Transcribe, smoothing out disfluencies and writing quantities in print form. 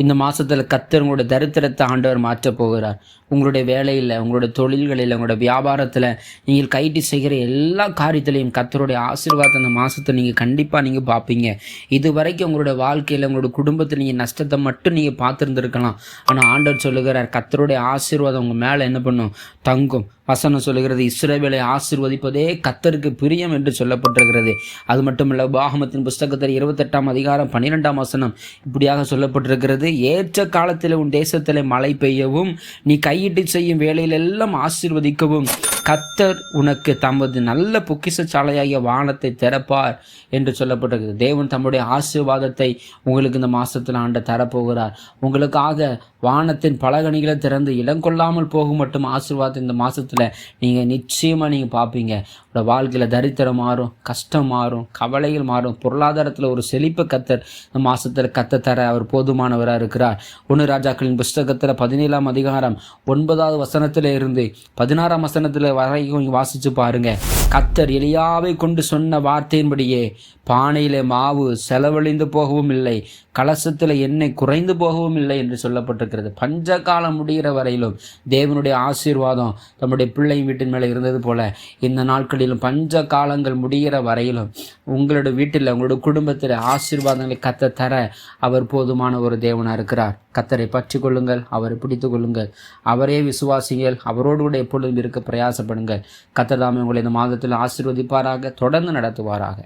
இந்த மாதத்தில் கர்த்தர் உங்களுடைய தரித்திரத்தை ஆண்டவர் மாற்றப் போகிறார். உங்களுடைய வேலையில், உங்களுடைய தொழில்களில், உங்களுடைய வியாபாரத்தில், நீங்கள் கைட்டு செய்கிற எல்லா காரியத்திலையும் கர்த்தருடைய ஆசீர்வாதத்தை இந்த மாதத்தை நீங்கள் கண்டிப்பாக பார்ப்பீங்க. இது வரைக்கும் உங்களுடைய வாழ்க்கையில், உங்களுடைய குடும்பத்தில் நீங்கள் நஷ்டத்தை மட்டும் நீங்கள் பார்த்துருந்துருக்கலாம். ஆனால் ஆண்டவர் சொல்லுகிறார், கர்த்தருடைய ஆசீர்வாதம் உங்கள் மேலே என்ன பண்ணும்? தங்கும். வசனம் சொல்லுகிறது, இஸ்ரவேலை ஆசீர்வதிப்பதே கர்த்தருக்கு பிரியம் என்று சொல்லப்பட்டிருக்கிறது. அது மட்டுமல்ல, உபாகமத்தின் புஸ்தகத்தில் 28ஆம் அதிகாரம் 12ஆம் வசனம் இப்படியாக சொல்லப்பட்டிருக்கிறது, ஏற்ற காலத்தில் உன் தேசத்தில் மழை பெய்யவும் நீ கையிட்டு செய்யும் வேலையிலெல்லாம் ஆசீர்வதிக்கவும் கர்த்தர் உனக்கு தமது நல்ல பொக்கிஷசாலையாகிய வானத்தை திறப்பார் என்று சொல்லப்பட்டிருக்கிறது. தேவன் தம்முடைய ஆசீர்வாதத்தை உங்களுக்கு இந்த மாதத்தில் ஆண்டு தரப்போகிறார். உங்களுக்காக வானத்தின் பலகணிகளை திறந்து இடம் கொள்ளாமல் போகும் மட்டும் ஆசீர்வாதத்தை இந்த மாதத்தில் நீங்கள் நிச்சயமாக நீங்கள் பார்ப்பீங்க. உங்களோட வாழ்க்கையில் தரித்திரம் மாறும், கஷ்டம் மாறும், கவலைகள் மாறும், பொருளாதாரத்தில் ஒரு செழிப்பு கர்த்தர் இந்த மாதத்தில் தர அவர் போதுமானவராக இருக்கிறார். 1 ராஜாக்களின் புஸ்தகத்தில் 17ஆம் அதிகாரம் 9வது வசனத்தில் இருந்து 16ஆம் வசனத்தில் வரைக்கும் வாசித்து பாருங்க. கர்த்தர் எலியாவை கொண்டு சொன்ன வார்த்தையின்படியே பானையிலே மாவு செலவழிந்து போகவும் இல்லை, கலசத்தில் எண்ணெய் குறைந்து போகவும் இல்லை என்று சொல்லப்பட்டிருக்கிறது. பஞ்ச காலம் முடிகிற வரையிலும் தேவனுடைய ஆசீர்வாதம் தம்முடைய பிள்ளை வீட்டின் மேலே இருந்தது போல இந்த நாட்களிலும் பஞ்ச காலங்கள் முடிகிற வரையிலும் உங்களுடைய வீட்டில், உங்களுடைய குடும்பத்தில் ஆசீர்வாதங்களை கர்த்தர் தர அவர் போதுமான ஒரு தேவனாக இருக்கிறார். கர்த்தரை பற்றி கொள்ளுங்கள், அவரை பிடித்து கொள்ளுங்கள், அவரே விசுவாசிகள், அவரோடு கூட எப்பொழுதும் இருக்க பிரயாசப்படுங்கள். கர்த்தர் தாமே உங்களை இந்த மாதத்தில் ஆசீர்வதிப்பாராக, தொடர்ந்து நடத்துவாராக.